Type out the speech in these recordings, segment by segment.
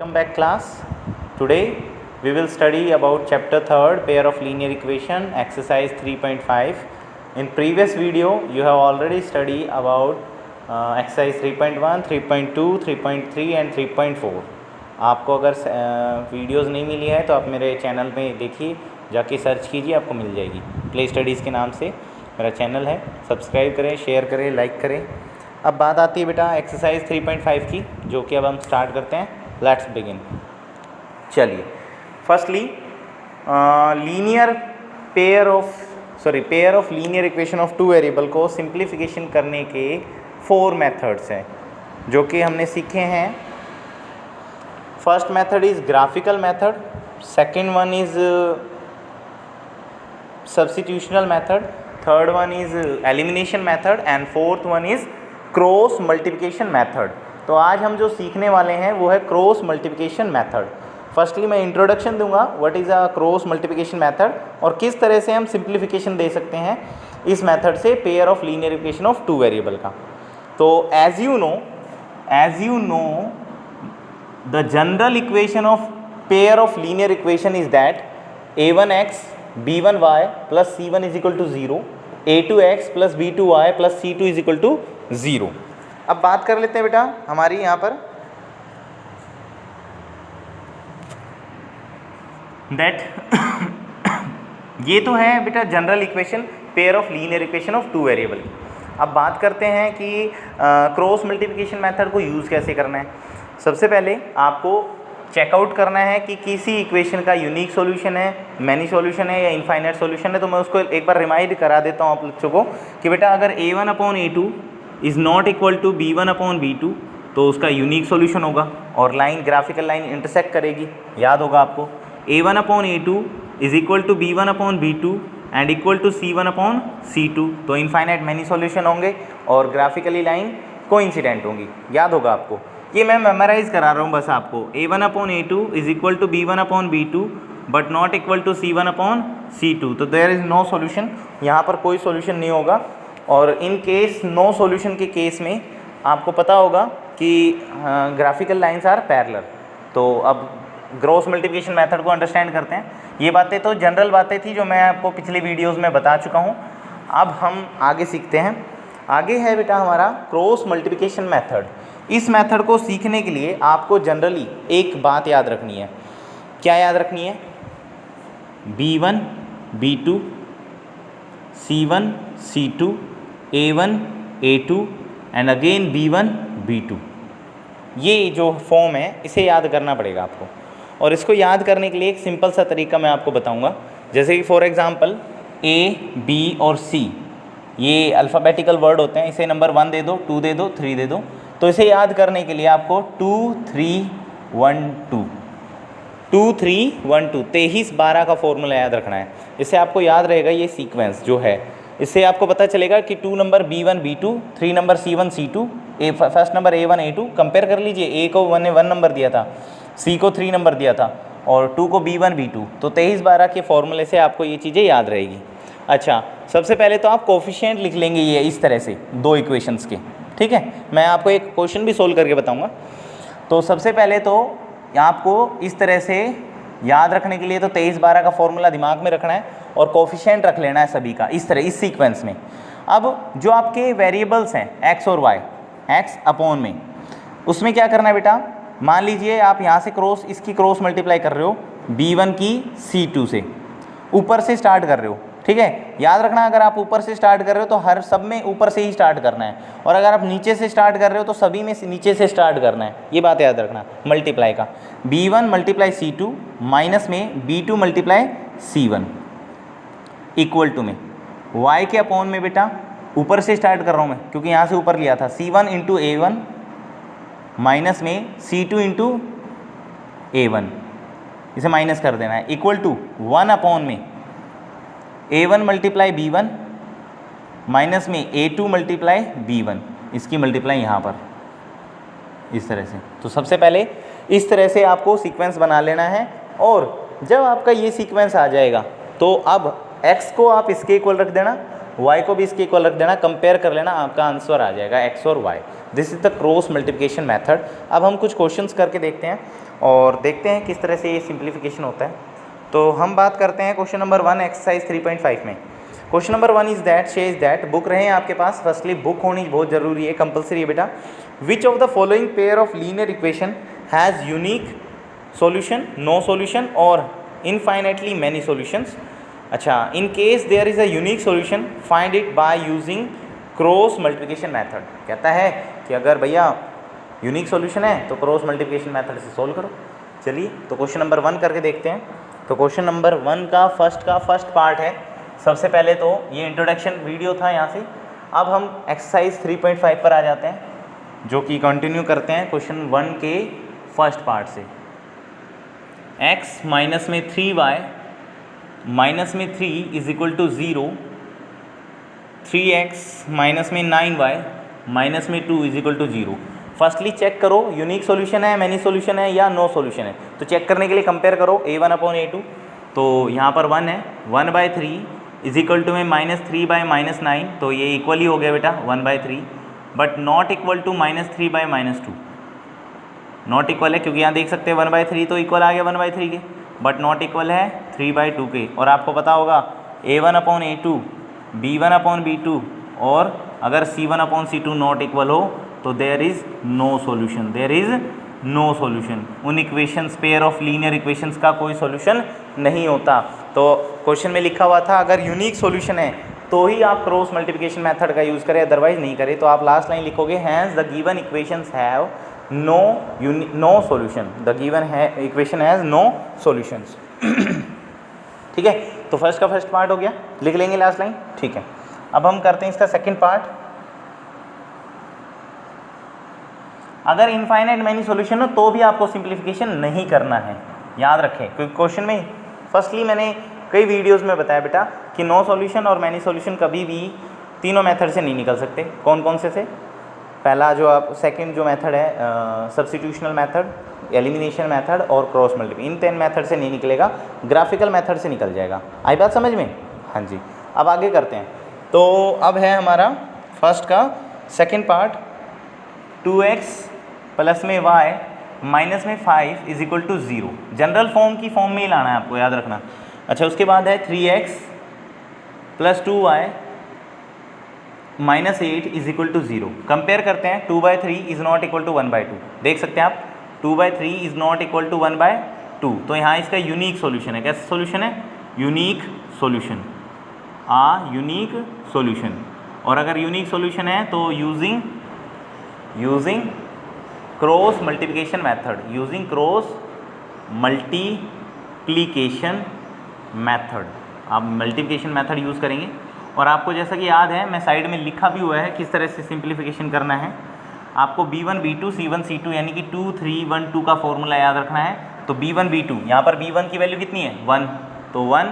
Welcome back class. Today we will study about chapter 3rd pair of linear equation exercise 3.5. In previous video you have already studied about exercise 3.1, 3.2, 3.3 and 3.4. आपको अगर videos नहीं मिली है तो आप मेरे channel में देखिए, जाके सर्च कीजिए, आपको मिल जाएगी। प्ले स्टडीज़ के नाम से मेरा चैनल है, सब्सक्राइब करें, शेयर करें, लाइक करें। अब बात आती है बेटा एक्सरसाइज 3.5 की, जो कि अब हम स्टार्ट करते हैं। Let's begin. चलिए, firstly pair of linear equation of two variable को सिंप्लीफिकेशन करने के 4 मेथड्स हैं जो कि हमने सीखे हैं। First method is graphical method, second one is substitutional method, third one is elimination method and fourth one is cross multiplication method. तो आज हम जो सीखने वाले हैं वो है क्रॉस मल्टीप्लिकेशन मेथड। फर्स्टली मैं इंट्रोडक्शन दूंगा what is a cross multiplication method और किस तरह से हम सिंप्लीफिकेशन दे सकते हैं इस मेथड से pair of linear equation of two variable का। तो as you know the general equation of pair of linear equation is that a1x b1y plus c1 is equal to 0, a2x plus b2y plus c2 is equal to 0। अब बात कर लेते हैं बेटा हमारी यहाँ पर दैट ये तो है बेटा general equation pair of linear equation of two variable की। अब बात करते हैं कि क्रॉस मल्टीप्लिकेशन मेथड को यूज़ कैसे करना है। सबसे पहले आपको चेकआउट करना है कि किसी इक्वेशन का यूनिक सॉल्यूशन है, मैनी सॉल्यूशन है या इनफाइनाइट सॉल्यूशन है। तो मैं उसको एक बार रिमाइंड करा देता हूँ आप बच्चों को कि बेटा अगर a1/a2 is not equal to b1/b2 तो उसका यूनिक सॉल्यूशन होगा और लाइन ग्राफिकल लाइन इंटरसेक्ट करेगी, याद होगा आपको। a1/a2 is equal to b1/b2 and equal to c1/c2 तो इनफाइनाइट मैनी सॉल्यूशन होंगे और ग्राफिकली लाइन कोइंसिडेंट होंगी, याद होगा आपको। ये मैं मेमोराइज करा रहा हूँ बस आपको। a1/a2 is equal to b1/b2 but not equal to c1/c2 तो देयर इज़ नो सॉल्यूशन, यहाँ पर कोई सॉल्यूशन नहीं होगा। और इन केस नो सॉल्यूशन के केस में आपको पता होगा कि ग्राफिकल लाइंस आर पैरेलल। तो अब क्रॉस मल्टीप्लिकेशन मेथड को अंडरस्टैंड करते हैं। ये बातें तो जनरल बातें थी जो मैं आपको पिछले वीडियोस में बता चुका हूँ। अब हम आगे सीखते हैं। आगे है बेटा हमारा क्रॉस मल्टीप्लिकेशन मेथड। इस मेथड को सीखने के लिए आपको जनरली एक बात याद रखनी है। क्या याद रखनी है? b1 b2 c1 c2 a1 a2 and again b1 b2। ये जो फॉर्म है इसे याद करना पड़ेगा आपको। और इसको याद करने के लिए एक सिंपल सा तरीका मैं आपको बताऊंगा। जैसे कि फॉर एग्जांपल a b और c ये अल्फ़ाबेटिकल वर्ड होते हैं। इसे नंबर 1 दे दो, 2 दे दो, 3 दे दो। तो इसे याद करने के लिए आपको 2 3 1 2 2 3 1 2 23 12 का फॉर्मूला याद रखना है। इससे आपको याद रहेगा ये सीक्वेंस जो है। इससे आपको पता चलेगा कि 2 number b1 b2, 3 number c1 c2, first number a1 a2। Compare कर लीजिए, a को 1 नंबर दिया था, c को 3 नंबर दिया था और 2 को b1 b2। तो 23 12 के फॉर्मूले से आपको ये चीज़ें याद रहेगी। अच्छा, सबसे पहले तो आप कोफिशिएंट लिख लेंगे ये इस तरह से दो इक्वेशंस के, ठीक है। मैं आपको एक क्वेश्चन भी सोल्व करके बताऊँगा। तो सबसे पहले तो आपको इस तरह से याद रखने के लिए तो 23 12 का फॉर्मूला दिमाग में रखना है और कोफिशिएंट रख लेना है सभी का इस तरह, इस सीक्वेंस में। अब जो आपके वेरिएबल्स हैं x और y, x अपॉन में, उसमें क्या करना है बेटा? मान लीजिए आप यहाँ से इसकी क्रॉस मल्टीप्लाई कर रहे हो b1 की c2 से, ऊपर से स्टार्ट कर रहे हो, ठीक है। याद रखना अगर आप ऊपर से स्टार्ट कर रहे हो तो हर सब में ऊपर से ही स्टार्ट करना है, और अगर आप नीचे से स्टार्ट कर रहे हो तो सभी में नीचे से स्टार्ट करना है। ये बात याद रखना मल्टीप्लाई का। b1 मल्टीप्लाई c2 माइनस में b2 multiply c1 equal to में y के अपॉन में बेटा ऊपर से स्टार्ट कर रहा हूँ मैं क्योंकि यहाँ से ऊपर लिया था, c1 इंटू a1 माइनस में c2 इंटू a1, इसे माइनस कर देना है, इक्वल टू 1 अपॉन में a1 मल्टीप्लाई b1 माइनस में a2 मल्टीप्लाई b1, इसकी मल्टीप्लाई यहाँ पर इस तरह से। तो सबसे पहले इस तरह से आपको सीक्वेंस बना लेना है। और जब आपका ये सीक्वेंस आ जाएगा तो अब x को आप इसके इक्वल रख देना, y को भी इसके इक्वल रख देना, कंपेयर कर लेना, आपका आंसर आ जाएगा x और y। This is the cross multiplication method. अब हम कुछ क्वेश्चंस करके देखते हैं। और देखते हैं किस तरह से ये सिंप्लीफिकेशन होता है। तो हम बात करते हैं क्वेश्चन नंबर 1 एक्सरसाइज 3.5 में। Question number 1 is that says that, बुक रहे हैं आपके पास, फर्स्टली बुक होनी बहुत ज़रूरी है, कंपलसरी है बेटा। Which of the following pair of linear equation has unique solution, no solution और इनफाइनाइटली मैनी सॉल्यूशंस। अच्छा, in case there is a unique solution find it by using cross multiplication method. कहता है कि अगर भैया unique solution है तो cross multiplication method से सोल्व करो। चलिए तो क्वेश्चन नंबर 1 करके देखते हैं। तो क्वेश्चन नंबर 1 का फर्स्ट पार्ट है। सबसे पहले तो ये इंट्रोडक्शन वीडियो था यहाँ से। अब हम एक्सरसाइज 3.5 पर आ जाते हैं, जो कि कंटिन्यू करते हैं क्वेश्चन 1 के फर्स्ट पार्ट से। x माइनस में 3y माइनस में 3 is equal to 0, 3x minus में 9y माइनस में 2 is equal to 0। Firstly check करो यूनिक सॉल्यूशन है, मैनी सॉल्यूशन है या नो सॉल्यूशन है। तो चेक करने के लिए कंपेयर करो a1 अपॉन a2। तो यहाँ पर 1 है, 1/3 इज इक्वल टू में -3/-9, तो ये इक्वल ही हो गया बेटा 1/3, but not equal to -3/-2। Not equal है क्योंकि यहाँ देख सकते हैं 1/3 तो इक्वल आ गया 1/3 के, बट नॉट इक्वल है 3/2 के। और आपको पता होगा a1 upon a2, b1 upon b2 और अगर c1 upon c2 not equal हो तो there is no solution, there is no solution. उन equations, pair of linear equations का कोई सॉल्यूशन नहीं होता। तो क्वेश्चन में लिखा हुआ था अगर यूनिक सॉल्यूशन है तो ही आप क्रॉस मल्टीप्लिकेशन मेथड का यूज़ करें, अदरवाइज नहीं करें। तो आप लास्ट लाइन लिखोगे has the given equations have no solution, the given है इक्वेशन हैज़ नो सॉल्यूशंस। ठीक है, तो फर्स्ट का फर्स्ट पार्ट हो गया, लिख लेंगे लास्ट लाइन। ठीक है, अब हम करते हैं इसका सेकंड पार्ट। अगर इनफाइनाइट मैनी सॉल्यूशन हो तो भी आपको सिंप्लीफिकेशन नहीं करना है, याद रखें, क्योंकि क्वेश्चन में फर्स्टली मैंने कई वीडियोस में बताया बेटा कि नो सॉल्यूशन और मैनी सॉल्यूशन कभी भी तीनों मेथड से नहीं निकल सकते। कौन कौन से? पहला जो आप सेकंड जो मेथड है सब्स्टिट्यूशनल मेथड, एलिमिनेशन मेथड और क्रॉस मल्टीप्लिकेशन, इन 10 मेथड से नहीं निकलेगा, ग्राफिकल मेथड से निकल जाएगा। आई बात समझ में? हाँ जी। अब आगे करते हैं। तो अब है हमारा फर्स्ट का सेकंड पार्ट, 2x प्लस में y माइनस में 5 is equal to 0। General form की फॉर्म में ही लाना है आपको, याद रखना। अच्छा, उसके बाद है 3x plus 2y minus 8 is equal to 0। Compare करते हैं, 2/3 इज़ नॉट इक्वल टू 1/2। देख सकते हैं आप 2/3 इज़ नॉट इक्वल टू 1/2। तो यहाँ इसका यूनिक सॉल्यूशन है। कैसा सॉल्यूशन है? Unique solution, unique solution. और अगर यूनिक सॉल्यूशन है तो using cross multiplication method, using cross multiplication method, आप मल्टीप्लिकेशन मेथड यूज़ करेंगे। और आपको जैसा कि याद है, मैं साइड में लिखा भी हुआ है किस तरह से सिंप्लीफिकेशन करना है। आपको b1 b2 c1 c2 यानी कि 2 3 1 2 का फॉर्मूला याद रखना है। तो b1 b2, यहाँ पर b1 की वैल्यू कितनी है? 1, तो 1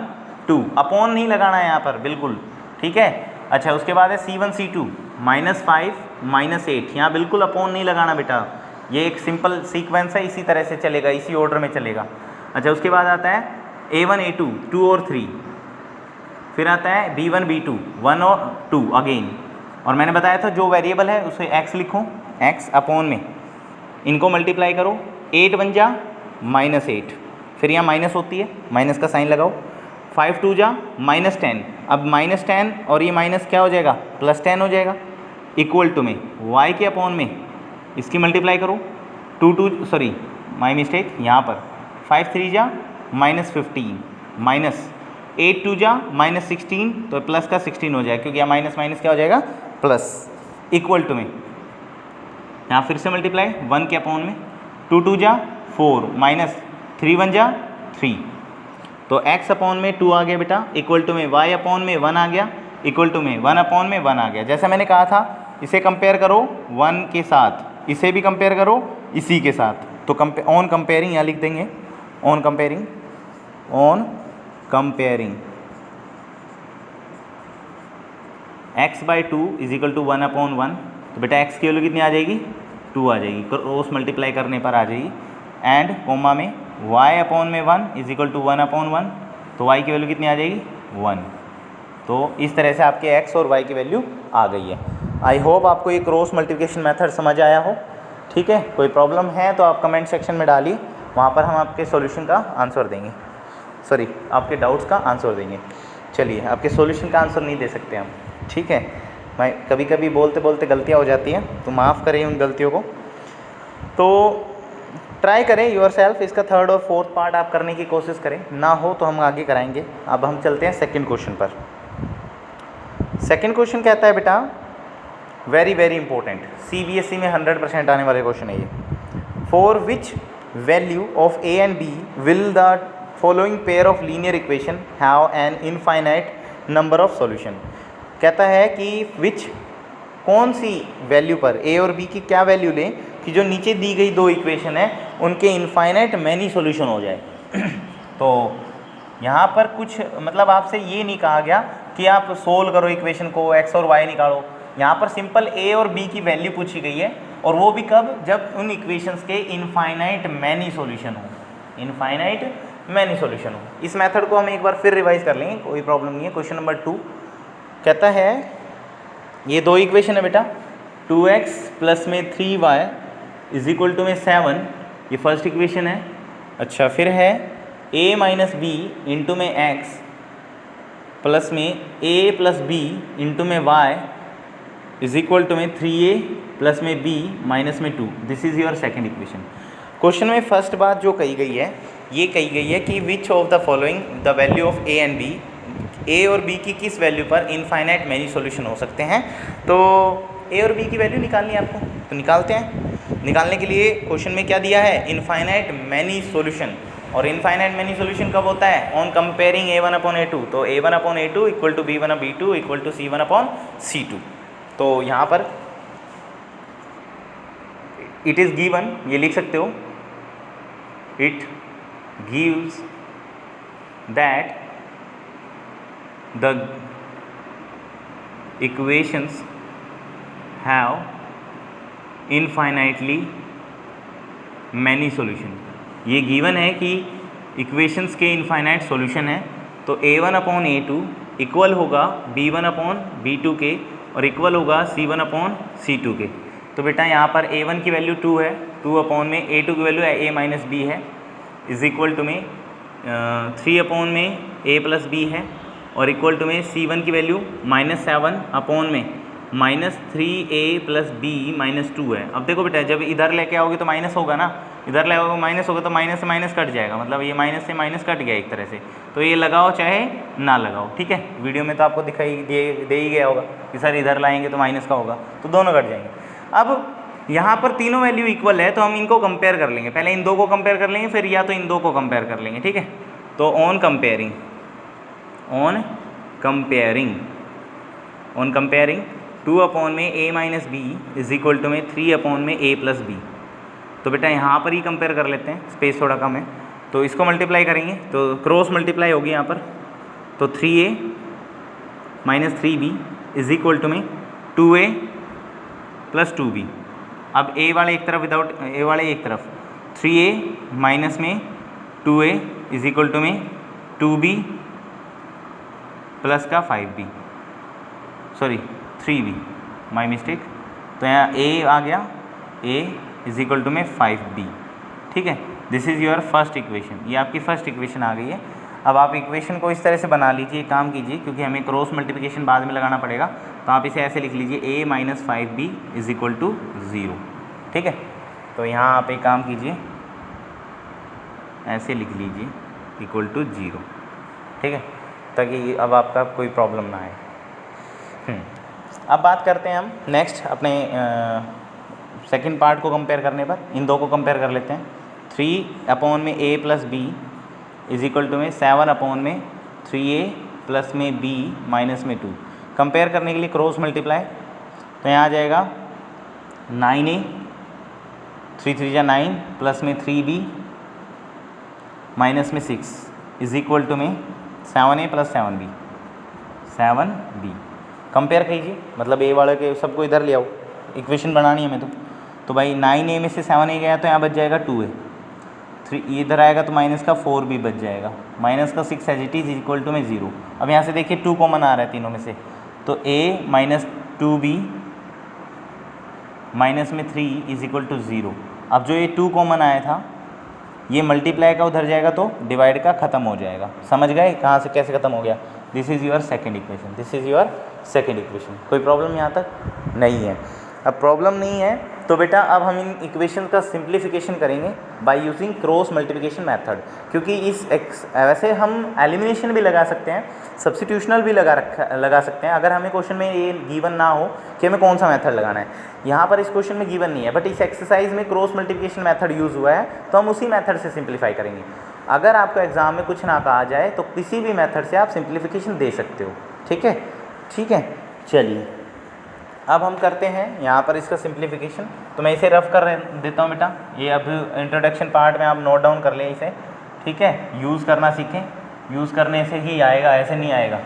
2, अपॉन नहीं लगाना है यहाँ पर, बिल्कुल ठीक है। अच्छा, उसके बाद है c1 c2 -5 -8, यहाँ बिल्कुल अपॉन नहीं लगाना बेटा, ये एक सिंपल सीक्वेंस है, इसी तरह से चलेगा, इसी ऑर्डर में चलेगा। अच्छा, उसके बाद आता है a1 a2 2 और 3, फिर आता है b1 b2 1 और 2 अगेन। और मैंने बताया था जो वेरिएबल है उसे x लिखो, x अपॉन में इनको मल्टीप्लाई करो, 8 बन जा -8, फिर यहाँ माइनस होती है, माइनस का साइन लगाओ, 5 2 जा -10, अब -10 और ये माइनस क्या हो जाएगा? +10 हो जाएगा, इक्वल टू में y के अपॉन में इसकी मल्टीप्लाई करो, 2 2 सॉरी माई मिस्टेक, यहाँ पर 5 3 जा -15 माइनस 8 2 जा -16, तो प्लस का 16 हो जाएगा, क्योंकि यहाँ माइनस माइनस क्या हो जाएगा? प्लस, इक्वल टू में यहाँ फिर से मल्टीप्लाई 1 के अपॉन में, 2 2 जा 4 माइनस 3 1 जा 3, तो x अपॉन में 2 आ गया बेटा, इक्वल टू में y अपॉन में 1 आ गया, इक्वल टू में 1 अपॉन में 1 आ गया। जैसा मैंने कहा था, इसे कंपेयर करो 1 के साथ, इसे भी कंपेयर करो इसी के साथ। तो ऑन कंपेयरिंग यहाँ लिख देंगे, on comparing x/2 is equal to 1/1। तो बेटा x की वैल्यू कितनी आ जाएगी? 2 आ जाएगी, क्रॉस मल्टीप्लाई करने पर आ जाएगी। एंड कोमा में y अपॉन में 1 इज इक्वल टू 1/1, तो y की वैल्यू कितनी आ जाएगी? 1। तो इस तरह से आपके x और y की वैल्यू आ गई है। आई होप आपको ये क्रॉस मल्टीप्लिकेशन मेथड समझ आया हो। ठीक है, कोई प्रॉब्लम है तो आप कमेंट सेक्शन में डालिए, वहाँ पर हम आपके सॉल्यूशन का आंसर देंगे, सॉरी आपके डाउट्स का आंसर देंगे। चलिए, आपके सॉल्यूशन का आंसर नहीं दे सकते हम, ठीक है। मैं कभी कभी बोलते बोलते गलतियाँ हो जाती हैं, तो माफ़ करें उन गलतियों को। तो ट्राई करें योरसेल्फ, इसका थर्ड और फोर्थ पार्ट आप करने की कोशिश करें, ना हो तो हम आगे कराएंगे। अब हम चलते हैं सेकंड क्वेश्चन पर। सेकंड क्वेश्चन कहता है बेटा, वेरी वेरी इंपॉर्टेंट, CBSE में 100% आने वाले क्वेश्चन है ये। For which value of A and B will the following pair of linear equation have an infinite number of solution. कहता है कि विच, कौन सी वैल्यू पर A और B की क्या वैल्यू लें कि जो नीचे दी गई दो इक्वेशन है उनके इनफाइनाइट मैनी सॉल्यूशन हो जाए। तो यहाँ पर कुछ मतलब आपसे ये नहीं कहा गया कि आप सोल्व करो इक्वेशन को, x और y निकालो। यहाँ पर सिंपल A और B की वैल्यू पूछी गई है, और वो भी कब, जब उन इक्वेशंस के इनफाइनाइट मैनी सॉल्यूशन हो, इनफाइनाइट मैनी सॉल्यूशन हो। इस मेथड को हम एक बार फिर रिवाइज कर लेंगे, कोई प्रॉब्लम नहीं है। क्वेश्चन नंबर 2 कहता है, ये दो इक्वेशन है बेटा, 2x प्लस में 3y इज इक्वल टू में 7, ये फर्स्ट इक्वेशन है। अच्छा, फिर है a माइनस बी इंटू में x प्लस में a प्लस बी इंटू में y इज इक्वल टू में 3a प्लस में b माइनस में 2। This is your second equation. Question में फर्स्ट बात जो कही गई है, ये कही गई है कि विच of the following the value of a and b, a और b की किस वैल्यू पर इनफाइनाइट मैनी सॉल्यूशन हो सकते हैं। तो a और b की वैल्यू निकालनी है आपको, तो निकालते हैं। निकालने के लिए क्वेश्चन में क्या दिया है, इनफाइनाइट मैनी सॉल्यूशन। और इनफाइनाइट मैनी सॉल्यूशन कब होता है, on comparing a1 upon a2। तो a1 upon a2 equal to b1 upon b2 equal to c1 upon c2। तो यहाँ पर इट इज़ गिवन, ये लिख सकते हो, it gives that the equations have infinitely many solution. ये गिवन है कि इक्वेशंस के इनफाइनाइट सॉल्यूशन है। तो a1 अपॉन a2 इक्वल होगा b1 अपॉन b2 के, और इक्वल होगा c1 अपॉन c2 के। तो बेटा यहाँ पर a1 की वैल्यू 2 है, 2 अपॉन में a2 की वैल्यू है a माइनस b है, इज इक्वल टू में 3 अपॉन में a प्लस b है, और इक्वल टू में c1 की वैल्यू -7 अपॉन में -3a प्लस b माइनस 2 है। अब देखो बेटा, जब इधर लेके आओगे तो माइनस होगा ना, इधर ले आओगे माइनस होगा, तो माइनस से माइनस कट जाएगा, मतलब ये माइनस से माइनस कट गया एक तरह से। तो ये लगाओ चाहे ना लगाओ, ठीक है। वीडियो में तो आपको दिखाई दे ही गया होगा कि सर इधर लाएंगे तो माइनस का होगा, तो दोनों कट जाएंगे। अब यहाँ पर तीनों वैल्यू इक्वल है, तो हम इनको कंपेयर कर लेंगे। पहले इन दो को कंपेयर कर लेंगे, फिर या तो इन दो को कंपेयर कर लेंगे, ठीक है। तो ऑन कंपेयरिंग 2 अपॉन में a minus b is equal to में 3 अपॉन में a प्लस बी। तो बेटा यहाँ पर ही कंपेयर कर लेते हैं, स्पेस थोड़ा कम है, तो इसको मल्टीप्लाई करेंगे तो क्रॉस मल्टीप्लाई होगी यहाँ पर। तो 3a minus 3b is equal to में 2a प्लस 2b। अब a वाले एक तरफ, विदाउट a वाले एक तरफ, 3a माइनस में 2a इज इक्वल टू में 2b प्लस का 5b, sorry 3b, my mistake. तो यहाँ a आ गया, a इज इक्वल टू में 5b, ठीक है। This is your first equation, ये आपकी फर्स्ट इक्वेशन आ गई है। अब आप इक्वेशन को इस तरह से बना लीजिए, काम कीजिए, क्योंकि हमें क्रॉस मल्टीप्लिकेशन बाद में लगाना पड़ेगा। तो आप इसे ऐसे लिख लीजिए, a minus 5b is equal to 0, ठीक है। तो यहाँ आप एक काम कीजिए, ऐसे लिख लीजिए इक्वल टू 0, ठीक है, ताकि अब आपका कोई प्रॉब्लम ना आए। अब बात करते हैं हम नेक्स्ट अपने सेकंड पार्ट को कंपेयर करने पर। इन दो को कंपेयर कर लेते हैं। 3 अपॉन में a plus b is equal to में 7 अपॉन में 3a प्लस में b माइनस में 2। कंपेयर करने के लिए क्रॉस मल्टीप्लाई, तो यहाँ आ जाएगा 9a 3 3 जा 9 प्लस में 3b माइनस में 6 इज इक्वल टू में 7a प्लस 7b। कंपेयर कीजिए, मतलब a वाले के सबको इधर ले आओ, इक्वेशन बनानी है हमें। तो भाई 9a में से 7a गया तो यहाँ बच जाएगा 2a, 3 इधर आएगा तो माइनस का 4b बच जाएगा, माइनस का 6 as it is equal to में 0। अब यहाँ से देखिए 2 कॉमन आ रहा है तीनों में से, तो a माइनस 2b माइनस में 3 इज इक्वल टू 0। अब जो ये 2 कॉमन आया था, ये मल्टीप्लाई का उधर जाएगा तो डिवाइड का खत्म हो जाएगा। समझ गए कहाँ से कैसे खत्म हो गया? This is your second equation, this is your second equation. कोई प्रॉब्लम यहाँ तक नहीं है? अब प्रॉब्लम नहीं है तो बेटा अब हम इन इक्वेशन का सिंप्लीफिकेशन करेंगे bye using cross multiplication method, क्योंकि इस वैसे हम एलिमिनेशन भी लगा सकते हैं, सब्स्टिट्यूशनल भी लगा सकते हैं अगर हमें क्वेश्चन में ये गिवन ना हो कि हमें कौन सा मेथड लगाना है। यहाँ पर इस क्वेश्चन में गिवन नहीं है, बट इस एक्सरसाइज में क्रॉस मल्टीप्लिकेशन मेथड यूज़ हुआ है तो हम उसी मेथड से सिंप्लीफाई करेंगे। अगर आपको एग्जाम में कुछ ना कहा जाए तो किसी भी मेथड से आप सिंप्लीफिकेशन दे सकते हो। ठीक है, ठीक है, चलिए अब हम करते हैं यहाँ पर इसका सिंप्लीफिकेशन। तो मैं इसे रफ कर देता हूँ बेटा, ये अब इंट्रोडक्शन पार्ट में आप नोट डाउन कर लें इसे। ठीक है, यूज़ करना सीखें, यूज़ करने से ही आएगा, ऐसे नहीं आएगा।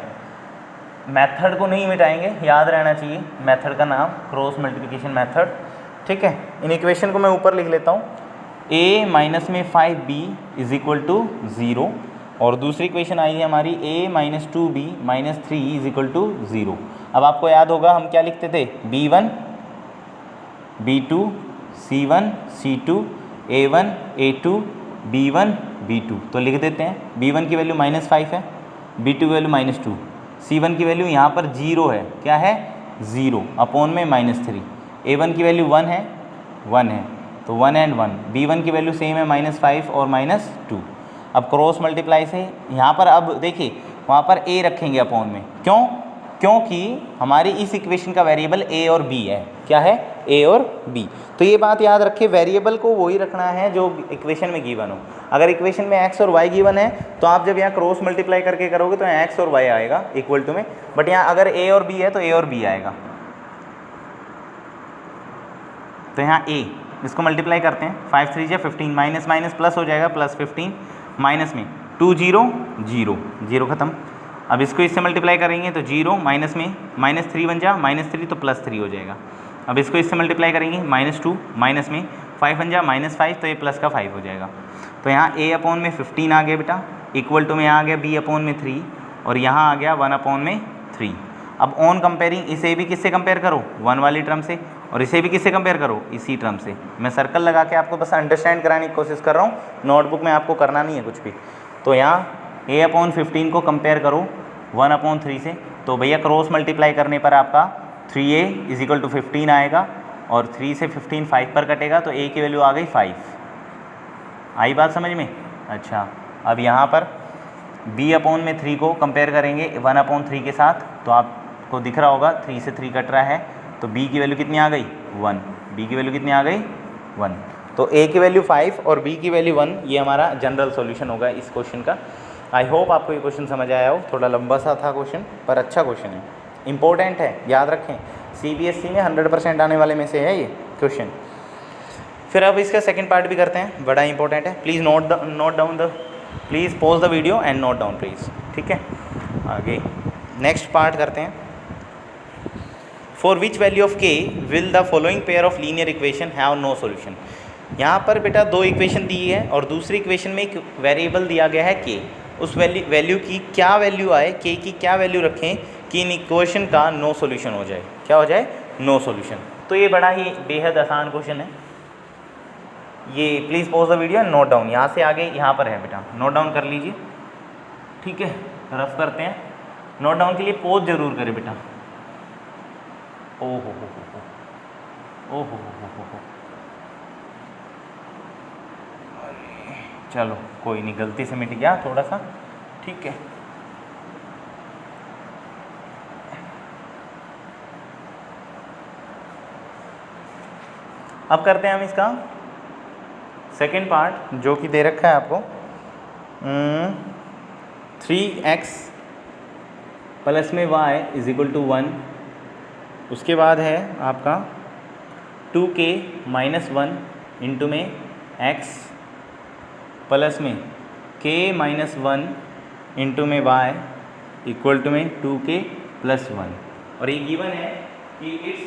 मेथड को नहीं मिटाएंगे, याद रहना चाहिए मेथड का नाम क्रॉस मल्टीप्लिकेशन मेथड। ठीक है, इन इक्वेशन को मैं ऊपर लिख लेता हूँ, a माइनस में 5b इज इक्वल टू 0 और दूसरी इक्वेशन आई है हमारी a minus 2b minus 3 is equal to 0। अब आपको याद होगा हम क्या लिखते थे, b1 b2 c1 c2 a1 a2 b1 b2। तो लिख देते हैं, b1 की वैल्यू -5 है, b2 की वैल्यू -2, c1 की वैल्यू यहाँ पर 0 है, क्या है 0 अपॉन में -3, a1 की वैल्यू 1 है, 1 है तो 1 and 1, b1 की वैल्यू सेम है -5 और -2। अब क्रॉस मल्टीप्लाई से यहाँ पर अब देखिए वहाँ पर a रखेंगे अपॉन में, क्यों? क्योंकि हमारी इस इक्वेशन का वेरिएबल a और b है। क्या है? a और b। तो ये बात याद रखें, वेरिएबल को वही रखना है जो इक्वेशन में गिवन हो। अगर इक्वेशन में x और y गिवन है तो आप जब यहाँ क्रॉस मल्टीप्लाई करके करोगे तो यहाँ x और y आएगा इक्वल टू में, बट यहाँ अगर a और b है तो a और b आएगा। तो यहाँ a, इसको मल्टीप्लाई करते हैं, 5 3 15, माइनस माइनस प्लस हो जाएगा, +15 माइनस में 2 0 0 0 खत्म। अब इसको इससे मल्टीप्लाई करेंगे तो 0 माइनस में -3 बन जा, -3 तो +3 हो जाएगा। अब इसको इससे मल्टीप्लाई करेंगे -2 माइनस में 5 बन जा -5 तो ये प्लस का 5 हो जाएगा। तो यहाँ a अपॉन में 15 आ गया बेटा, इक्वल टू में यहाँ आ गया b अपॉन में 3 और यहाँ आ गया 1 अपॉन में 3। अब ऑन कंपेयरिंग इसे भी किससे कंपेयर करो, 1 वाली टर्म से, और इसे भी किससे कंपेयर करो, इसी टर्म से। मैं सर्कल लगा के आपको बस अंडरस्टैंड कराने की कोशिश कर रहा हूँ, नोटबुक में आपको करना नहीं है कुछ भी। तो यहाँ a अपॉन 15 को कंपेयर करो 1 अपॉन 3 से, तो भैया क्रॉस मल्टीप्लाई करने पर आपका 3a इज इक्वल टू 15 आएगा और 3 से 15 5 पर कटेगा तो a की वैल्यू आ गई 5। आई बात समझ में? अच्छा, अब यहाँ पर b अपॉन में 3 को कंपेयर करेंगे 1 अपॉन 3 के साथ, तो आपको दिख रहा होगा 3 से 3 कट रहा है, तो b की वैल्यू कितनी आ गई 1, b की वैल्यू कितनी आ गई 1। तो a की वैल्यू 5 और b की वैल्यू 1, ये हमारा जनरल सॉल्यूशन होगा इस क्वेश्चन का। आई होप आपको ये क्वेश्चन समझ आया हो, थोड़ा लंबा सा था क्वेश्चन पर अच्छा क्वेश्चन है, इंपॉर्टेंट है, याद रखें CBSE में 100% आने वाले में से है ये क्वेश्चन। फिर अब इसका सेकंड पार्ट भी करते हैं, बड़ा इंपॉर्टेंट है। Please note down the please pause the video and note down please. ठीक है, आगे नेक्स्ट पार्ट करते हैं। For which value of k will the following pair of linear equation have no solution. यहाँ पर बेटा दो इक्वेशन दी है और दूसरी इक्वेशन में एक वेरिएबल दिया गया है k, उस वैल्यू की क्या वैल्यू आए, k की क्या वैल्यू रखें कि इन इक्वेशन का नो सोल्यूशन हो जाए। क्या हो जाए? No solution. तो ये बड़ा ही बेहद आसान क्वेश्चन है ये। Please pause the video and note down, यहाँ से आगे यहाँ पर है बेटा, नोट डाउन कर लीजिए। ठीक है, रफ करते हैं, नोट डाउन के लिए पॉज जरूर करें बेटा। ओ हो चलो कोई नहीं, गलती से मिट गया थोड़ा सा। ठीक है, अब करते हैं हम इसका सेकेंड पार्ट जो कि दे रखा है आपको 3x प्लस में y इज इक्वल टू 1। उसके बाद है आपका 2k माइनस 1 इंटू में x प्लस में k माइनस 1 इंटू में y इक्वल टू में 2k प्लस 1। और ये गिवन है कि it's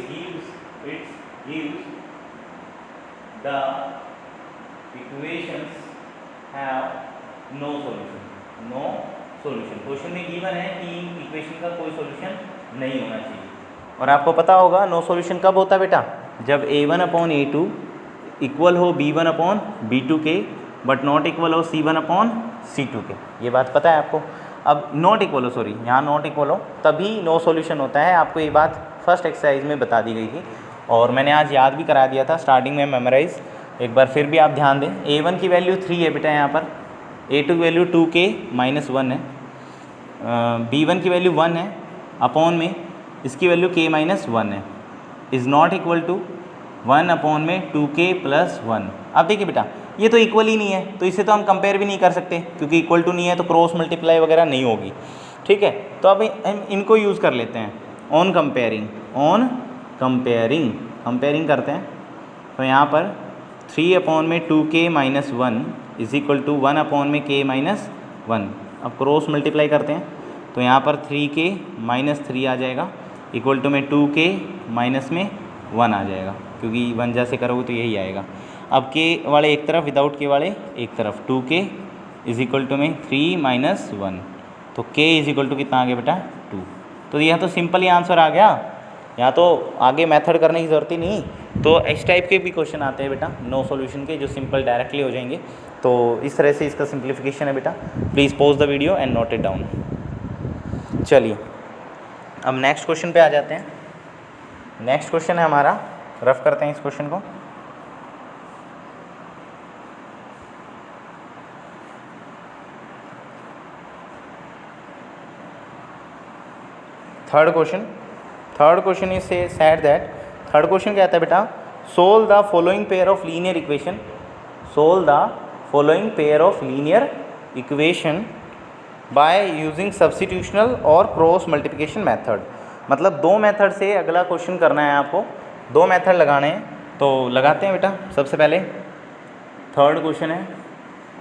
gives the equations have no solution। Question में गिवन है कि इक्वेशन का कोई सॉल्यूशन नहीं होना चाहिए। और आपको पता होगा नो सॉल्यूशन कब होता है बेटा, जब a1 अपॉन a2 इक्वल हो b1 अपॉन b2 के बट नॉट इक्वल हो C1/C2 के, ये बात पता है आपको। अब नॉट इक्वल हो, सॉरी यहाँ नॉट इक्वल हो तभी नो सॉल्यूशन होता है, आपको ये बात फर्स्ट एक्सरसाइज में बता दी गई थी और मैंने आज याद भी करा दिया था स्टार्टिंग में मेमोराइज, एक बार फिर भी आप ध्यान दें। A1 की वैल्यू 3 है बेटा यहाँ पर, A2 की वैल्यू 2k-1 है, B1 की वैल्यू 1 है अपॉन में इसकी वैल्यू k-1 है, is not equal to 1/2k+1। अब देखिए बेटा ये तो इक्वल ही नहीं है, तो इसे तो हम कंपेयर भी नहीं कर सकते क्योंकि इक्वल टू नहीं है, तो क्रॉस मल्टीप्लाई वगैरह नहीं होगी, ठीक है। तो अब हम इनको यूज़ कर लेते हैं, ऑन कंपेयरिंग करते हैं। तो यहाँ पर 3/2k-1 is equal to 1/k-1। अब क्रॉस मल्टीप्लाई करते हैं तो यहाँ पर 3k-3 आ जाएगा इक्वल टू में 2k-1 आ जाएगा, क्योंकि 1 जैसे करोगे तो यही आएगा। अब k वाले एक तरफ, विदाउट k वाले एक तरफ, 2k इज़ इक्वल टू में 3-1, तो k इज़ इक्वल टू कितना आ गया बेटा 2। तो यह तो सिंपल ही आंसर आ गया, यहाँ तो आगे मेथड करने की ज़रूरत ही नहीं। तो इस टाइप के भी क्वेश्चन आते हैं बेटा नो सॉल्यूशन के, जो सिंपल डायरेक्टली हो जाएंगे। तो इस तरह से इसका सिंप्लीफिकेशन है बेटा। Please pause the video and note it down. चलिए अब नेक्स्ट क्वेश्चन पे आ जाते हैं। नेक्स्ट क्वेश्चन है हमारा, रफ करते हैं इस क्वेश्चन को। Third question is said that, third question क्या आता है बेटा, solve the following pair of linear equation by using substitutional और क्रॉस मल्टीप्लिकेशन मेथड। मतलब दो मेथड से अगला क्वेश्चन करना है आपको, दो मेथड लगाने हैं, तो लगाते हैं बेटा। सबसे पहले थर्ड क्वेश्चन है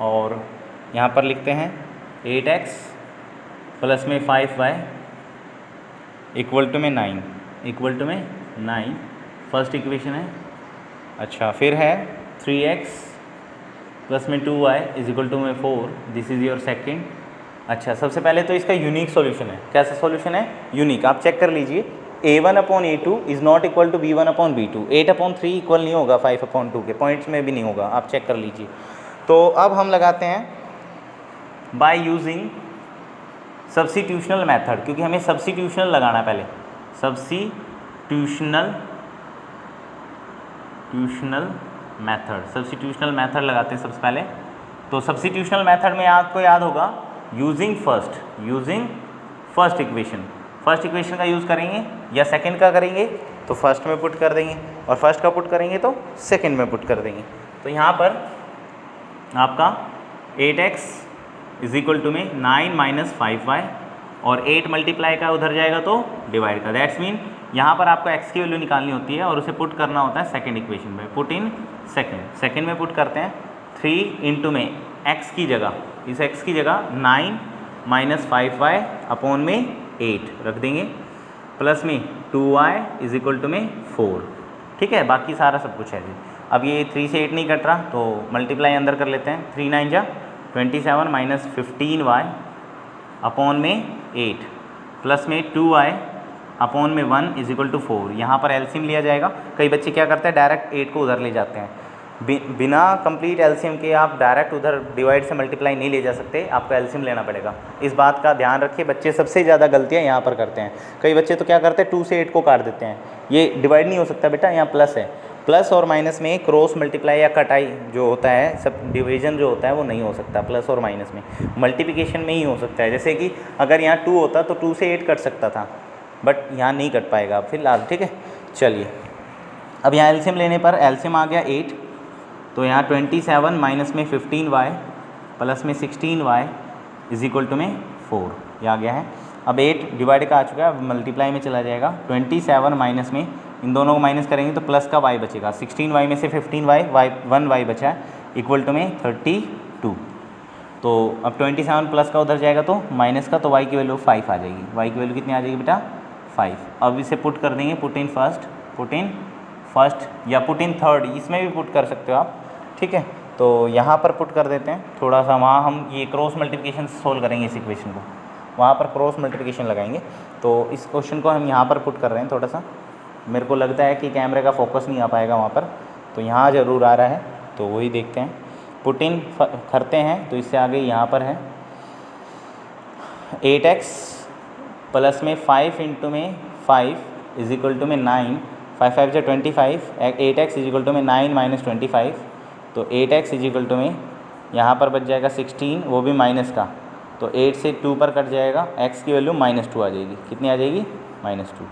और यहाँ पर लिखते हैं 8x प्लस में 5y इक्वल टू में 9 फर्स्ट इक्वेशन है। अच्छा, फिर है 3x प्लस में 2y इज इक्वल टू में 4, दिस इज़ योर सेकेंड। अच्छा, सबसे पहले तो इसका यूनिक सॉल्यूशन है। कैसा सॉल्यूशन है? यूनिक। आप चेक कर लीजिए, A1/A2 is not equal to B1/B2, 8/3 equal नहीं होगा 5/2 के, पॉइंट्स में भी नहीं होगा, आप चेक कर लीजिए। तो अब हम लगाते हैं बाय यूजिंग सब्स्टिट्यूशनल मेथड, क्योंकि हमें सब्स्टिट्यूशनल लगाना है पहले। सब्स्टिट्यूशनल मेथड लगाते हैं सबसे पहले। तो सब्स्टिट्यूशनल मेथड में आपको याद होगा यूजिंग फर्स्ट इक्वेशन का यूज़ करेंगे या सेकंड का करेंगे तो फर्स्ट में पुट कर देंगे, और फर्स्ट का पुट करेंगे तो सेकंड में पुट कर देंगे। तो यहाँ पर आपका 8x इज इक्वल टू में 9 - 5y, और 8 मल्टीप्लाई का उधर जाएगा तो डिवाइड का, दैट्स मीन यहाँ पर आपको x की वैल्यू निकालनी होती है और उसे पुट करना होता है सेकंड इक्वेशन में। पुट इन सेकंड में पुट करते हैं 3 इंटू में x की जगह, इस x की जगह 9 - 5y अपॉन में 8 रख देंगे, प्लस में 2y इज इक्वल टू में 4। ठीक है, बाकी सारा सब कुछ है जी। अब ये 3 से 8 नहीं कट रहा तो मल्टीप्लाई अंदर कर लेते हैं। 3 9 जा 27 माइनस 15y अपॉन में 8 प्लस में 2y अपॉन में 1 इज इक्वल टू 4। यहाँ पर एलसीएम लिया जाएगा। कई बच्चे क्या करते हैं, डायरेक्ट 8 को उधर ले जाते हैं। बिना कंप्लीट एलसीएम के आप डायरेक्ट उधर डिवाइड से मल्टीप्लाई नहीं ले जा सकते, आपको एलसीएम लेना पड़ेगा। इस बात का ध्यान रखिए, बच्चे सबसे ज़्यादा गलतियाँ यहाँ पर करते हैं। कई बच्चे तो क्या करते हैं 2 से 8 को काट देते हैं, ये डिवाइड नहीं हो सकता बेटा, यहाँ प्लस है। प्लस और माइनस में क्रॉस मल्टीप्लाई या कटाई जो होता है, सब डिवीजन जो होता है वो नहीं हो सकता प्लस और माइनस में, मल्टीप्लिकेशन में ही हो सकता है। जैसे कि अगर यहाँ 2 होता तो 2 से 8 कट सकता था, बट यहाँ नहीं कट पाएगा फिलहाल। ठीक है, चलिए अब यहाँ एलसीएम लेने पर एलसीएम आ गया 8, तो यहाँ 27 माइनस में 15y प्लस में 16y इज इक्वल टू में 4, ये आ गया है। अब 8 डिवाइड का आ चुका है, अब मल्टीप्लाई में चला जाएगा। 27 माइनस में इन दोनों को माइनस करेंगे तो प्लस का y बचेगा, 16y में से 15y 1y बचा है इक्वल टू में 32। तो अब 27 प्लस का उधर जाएगा तो माइनस का, तो y की वैल्यू 5 आ जाएगी। y की वैल्यू कितनी आ जाएगी बेटा 5। अब इसे पुट कर देंगे, पुट इन फर्स्ट या पुट इन थर्ड, इसमें भी पुट कर सकते हो आप। ठीक है, तो यहाँ पर पुट कर देते हैं थोड़ा सा, वहाँ हम ये क्रॉस मल्टीप्लिकेशन सोल्व करेंगे इस इक्वेशन को, वहाँ पर क्रॉस मल्टीप्लिकेशन लगाएंगे। तो इस क्वेश्चन को हम यहाँ पर पुट कर रहे हैं। थोड़ा सा मेरे को लगता है कि कैमरे का फोकस नहीं आ पाएगा वहाँ पर, तो यहाँ ज़रूर आ रहा है, तो वही देखते हैं। पुट इन करते हैं तो इससे आगे यहाँ पर है 8x प्लस में 5 इंटू में 5 इज इक्वल टू में 9, 5 5 से 25, 8x इज इक्वल टू में 9 माइनस 25, तो 8x इज इक्वल टू में यहाँ पर बच जाएगा 16, वो भी माइनस का, तो 8 से 2 पर कट जाएगा, x की वैल्यू -2 आ जाएगी। कितनी आ जाएगी? -2।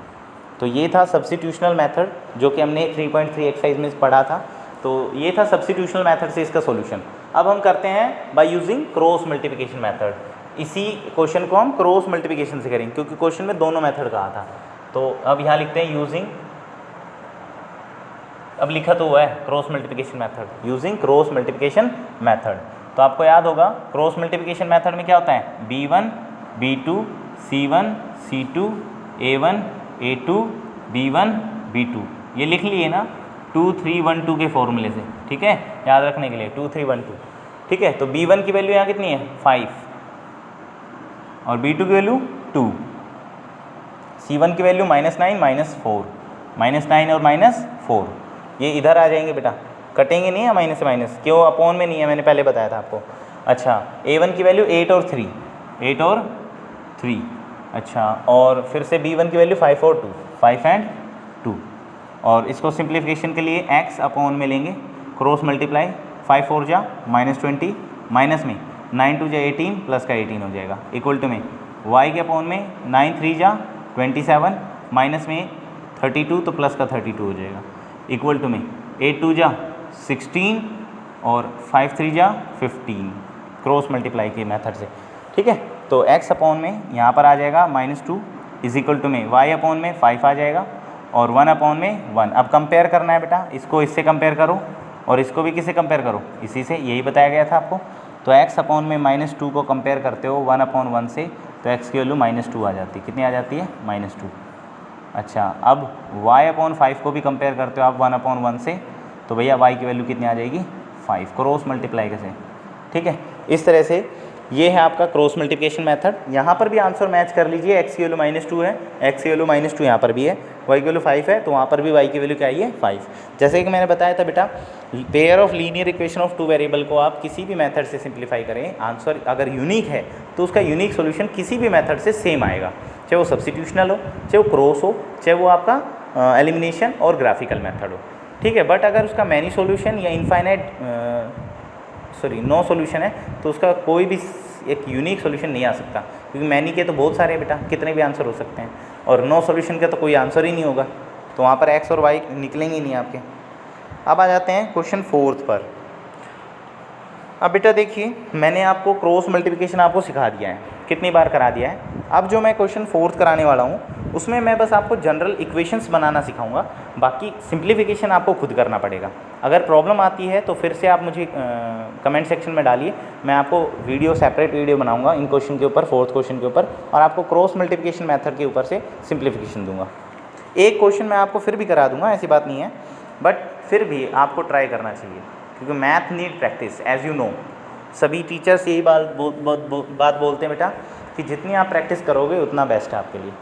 तो ये था सब्स्टिट्यूशनल मेथड जो कि हमने 3.3 एक्सरसाइज में पढ़ा था। तो ये था सब्स्टिट्यूशनल मेथड से इसका सॉल्यूशन। अब हम करते हैं bye using cross multiplication method. इसी क्वेश्चन को हम क्रॉस मल्टीप्लिकेशन से करेंगे क्योंकि क्वेश्चन में दोनों मेथड कहा था। तो अब यहाँ लिखते हैं यूजिंग, अब लिखा तो हुआ है cross multiplication method, using cross multiplication method. तो आपको याद होगा क्रॉस मल्टीप्लिकेशन मेथड में क्या होता है, b1 b2 c1 c2 a1 a2 b1 b2, ये लिख लिए ना 2 3 1 2 के फॉर्मूले से, ठीक है, याद रखने के लिए 2 3 1 2, ठीक है। तो b1 की वैल्यू यहाँ कितनी है 5 और b2 की वैल्यू 2, c1 की वैल्यू -9 -4, -9 और -4 ये इधर आ जाएंगे बेटा, कटेंगे नहीं है माइनस से माइनस, क्यों अपॉन में नहीं है, मैंने पहले बताया था आपको। अच्छा a1 की वैल्यू 8 और 3, अच्छा, और फिर से b1 की वैल्यू 5 और 2, 5 एंड 2, और इसको सिंप्लीफिकेशन के लिए x अपॉन में लेंगे, क्रॉस मल्टीप्लाई 5 4 जा -20, माइनस में 9 2 जा 18 प्लस का 18 हो जाएगा, इक्वल टू में y के अपॉन में 9 3 जा 27, माइनस में 32 तो प्लस का 32 हो जाएगा, इक्वल टू में 8 2 जा 16 और 5 3 जा 15, क्रॉस मल्टीप्लाई के मेथड से, ठीक है। तो x अपॉन में यहाँ पर आ जाएगा -2 इज इक्वल टू में y अपॉन में 5 आ जाएगा और 1 अपॉन में 1। अब कंपेयर करना है बेटा, इसको इससे कंपेयर करो और इसको भी किससे कंपेयर करो, इसी से, यही बताया गया था आपको। तो x अपॉन में -2 को कंपेयर करते हो 1 अपॉन 1 से, तो x की वैल्यू -2 आ जाती है। कितनी आ जाती है? -2। अच्छा, अब y अपॉन 5 को भी कंपेयर करते हो आप 1 अपॉन 1 से, तो भैया y की वैल्यू कितनी आ जाएगी 5, क्रॉस मल्टीप्लाई कैसे, ठीक है। इस तरह से ये है आपका क्रॉस मल्टीप्लिकेशन मेथड। यहाँ पर भी आंसर मैच कर लीजिए, x की वैल्यू -2 है, x की वैल्यू -2 यहाँ पर भी है, y की वैल्यू 5 है, तो वहाँ पर भी y की वैल्यू क्या आई है 5। जैसे कि मैंने बताया था बेटा, pair of linear equation of 2 variable को आप किसी भी मेथड से सिंप्लीफाई करें, आंसर अगर यूनिक है तो उसका यूनिक सोल्यूशन किसी भी मेथड से सेम आएगा, चाहे वो सब्स्टिट्यूशनल हो, चाहे वो क्रॉस हो, चाहे वो आपका एलिमिनेशन और ग्राफिकल मेथड हो, ठीक है। बट अगर उसका मैनी सोल्यूशन या इनफाइनाइट नो सोल्यूशन है तो उसका कोई भी एक यूनिक सोल्यूशन नहीं आ सकता, क्योंकि मैनी के तो बहुत सारे बेटा, कितने भी आंसर हो सकते हैं, और नो सोल्यूशन का तो कोई आंसर ही नहीं होगा, तो वहाँ पर x और y निकलेंगे ही नहीं आपके। अब आ जाते हैं क्वेश्चन 4 पर। अब बेटा देखिए, मैंने आपको क्रॉस मल्टीप्लिकेशन आपको सिखा दिया है, कितनी बार करा दिया है। अब जो मैं क्वेश्चन 4 कराने वाला हूँ उसमें मैं बस आपको जनरल इक्वेशंस बनाना सिखाऊंगा, बाकी सिंप्लीफिकेशन आपको खुद करना पड़ेगा। अगर प्रॉब्लम आती है तो फिर से आप मुझे कमेंट सेक्शन में डालिए, मैं आपको वीडियो सेपरेट वीडियो बनाऊंगा इन क्वेश्चन के ऊपर, 4th क्वेश्चन के ऊपर, और आपको क्रॉस मल्टीप्लिकेशन मेथड के ऊपर से सिंप्लीफिकेशन दूंगा। एक क्वेश्चन मैं आपको फिर भी करा दूंगा, ऐसी बात नहीं है, बट फिर भी आपको ट्राई करना चाहिए, क्योंकि math need practice, as you know. सभी टीचर्स यही बात बोलते हैं बेटा कि जितनी आप प्रैक्टिस करोगे उतना बेस्ट है आपके लिए।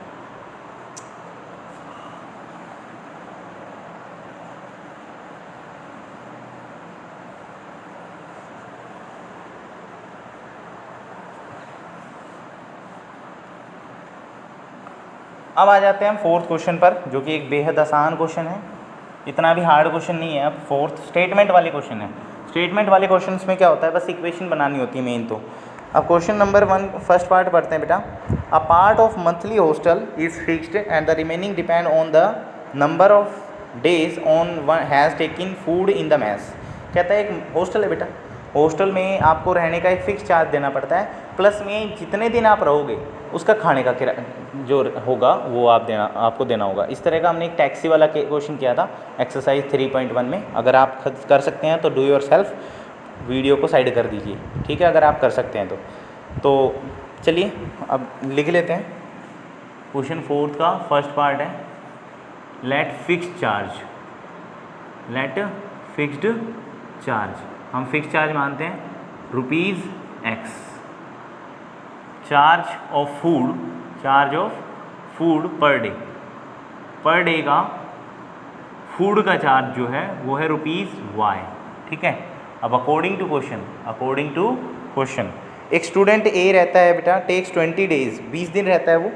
अब आ जाते हैं हम 4th क्वेश्चन पर, जो कि एक बेहद आसान क्वेश्चन है, इतना भी हार्ड क्वेश्चन नहीं है। अब 4th स्टेटमेंट वाले क्वेश्चन है। स्टेटमेंट वाले क्वेश्चंस में क्या होता है, बस इक्वेशन बनानी होती है मेन। तो अब क्वेश्चन नंबर 1 फर्स्ट पार्ट पढ़ते हैं बेटा। A part of monthly hostel is fixed and the remaining depend on the number of days on one has taken food in the mess. कहता है एक हॉस्टल है बेटा, हॉस्टल में आपको रहने का एक फ़िक्स चार्ज देना पड़ता है, प्लस में जितने दिन आप रहोगे उसका खाने का किराया जो होगा वो आपको देना होगा। इस तरह का हमने एक टैक्सी वाला क्वेश्चन किया था एक्सरसाइज 3.1 में। अगर आप खुद कर सकते हैं तो डू योर सेल्फ, वीडियो को साइड कर दीजिए, ठीक है, अगर आप कर सकते हैं तो चलिए अब लिख लेते हैं। क्वेश्चन 4 का फर्स्ट पार्ट है, let fixed charge, let fixed charge, हम फिक्स चार्ज मानते हैं ₹X, charge of food per day का फूड का चार्ज जो है वो है ₹Y, ठीक है। अब अकॉर्डिंग टू क्वेश्चन एक स्टूडेंट ए रहता है बेटा, टेक्स 20 डेज, 20 दिन रहता है वो,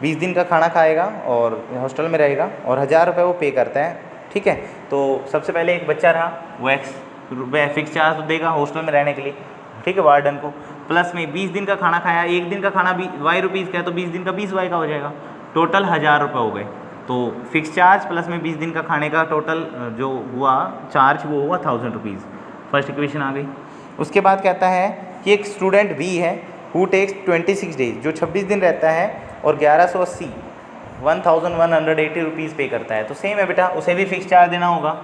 20 दिन का खाना खाएगा और हॉस्टल में रहेगा और 1000 रुपये वो पे करता है, ठीक है। तो सबसे पहले एक बच्चा रहा, वो X रुपये फिक्स चार्ज देगा हॉस्टल में रहने के लिए, ठीक है, वार्डन को, प्लस में 20 दिन का खाना खाया, एक दिन का खाना भी Y रुपीज़ का है तो 20 दिन का 20 Y का हो जाएगा, टोटल 1000 रुपये हो गए। तो फिक्स चार्ज प्लस में 20 दिन का खाने का टोटल जो हुआ चार्ज वो हुआ 1000 रुपीज़। फर्स्ट इक्वेशन आ गई। उसके बाद कहता है कि एक स्टूडेंट बी है हु टेक्स 26 डेज, जो 26 दिन रहता है और 1180 1180 रुपीज़ पे करता है। तो सेम है बेटा, उसे भी फिक्स चार्ज देना होगा,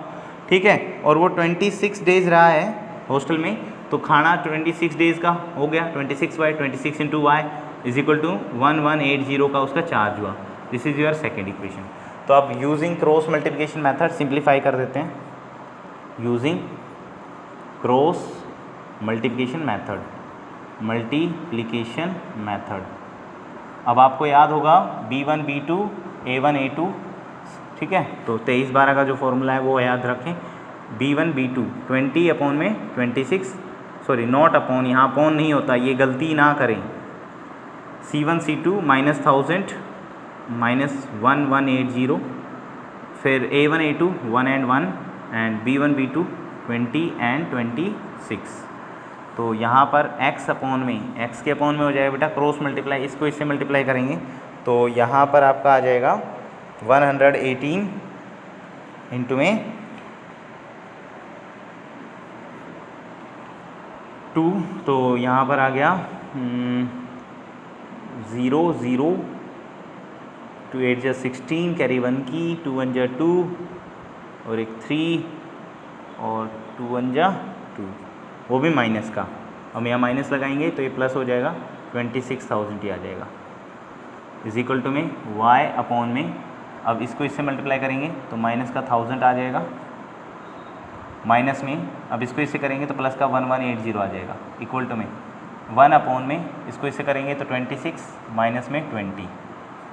ठीक है, और वो 26 डेज रहा है हॉस्टल में, तो खाना 26 डेज का हो गया, 26 into y is equal to 1180 का उसका चार्ज हुआ। This is your second equation. तो अब using cross multiplication method simplify कर देते हैं, यूजिंग क्रॉस मल्टीप्लिकेशन मेथड। अब आपको याद होगा B1 B2 A1 A2, ठीक है, तो 23/12 का जो फॉर्मूला है वो याद रखें। B1 B2 20 अपॉन में 26, सॉरी नॉट अपॉन, यहाँ अपॉन नहीं होता, ये गलती ना करें। C1 C2 -1000 -1180, फिर A1 A2 1 and 1 and B1 B2 20 and 26। तो यहाँ पर x अपॉन में, x के अपॉन में हो जाएगा बेटा क्रॉस मल्टीप्लाई, इसको इससे मल्टीप्लाई करेंगे तो यहाँ पर आपका आ जाएगा 118 इंटू में 2, तो यहाँ पर आ गया 0 0 2 8 जा 16, कैरी 1 की, 2 1 जा 2 और एक 3 और 2 1 जा 2, वो भी माइनस का। हम यहाँ माइनस लगाएंगे तो ये प्लस हो जाएगा, 26,000 ही आ जाएगा, इज इक्वल टू में y अपॉन में, अब इसको इससे मल्टीप्लाई करेंगे तो माइनस का 1000 आ जाएगा, माइनस में अब इसको इससे करेंगे तो प्लस का 1180 आ जाएगा, इक्वल टू में 1 अपॉन में इसको इससे करेंगे तो 26 माइनस में 20,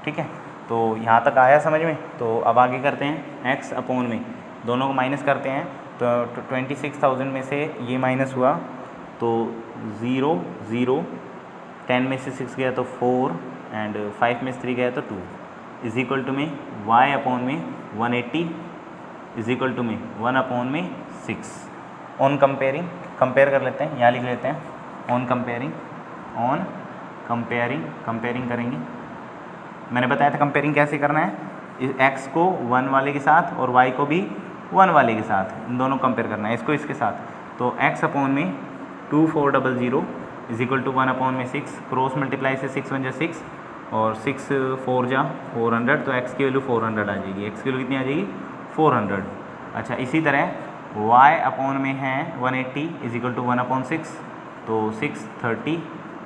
ठीक है। तो यहाँ तक आया समझ में। तो अब आगे करते हैं x अपॉन में, दोनों को माइनस करते हैं तो 26,000 में से ये माइनस हुआ तो 0 0, 10 में से 6 गया तो 4 एंड 5 में से 3 गया तो 2, इज इक्वल टू में y अपॉन में 180 इज इक्वल टू में 1 अपॉन में 6। ऑन कंपेयरिंग, कंपेयर कर लेते हैं, यहाँ लिख लेते हैं ऑन कंपेयरिंग करेंगे। मैंने बताया था कंपेयरिंग कैसे करना है, x को 1 वाले के साथ और y को भी 1 वाले के साथ, इन दोनों कंपेयर करना है, इसको इसके साथ। तो x अपॉन में 2400 इज इक्वल टू 1 अपॉन में 6, क्रॉस मल्टीप्लाई से 6 1 जा 6 और 6 4 जा 400, तो x की वैल्यू 400 आ जाएगी, x की वैल्यू कितनी आ जाएगी 400। अच्छा, इसी तरह y अपॉन में है 180 इज इक्वल टू 1 अपॉन 6, तो 6 30,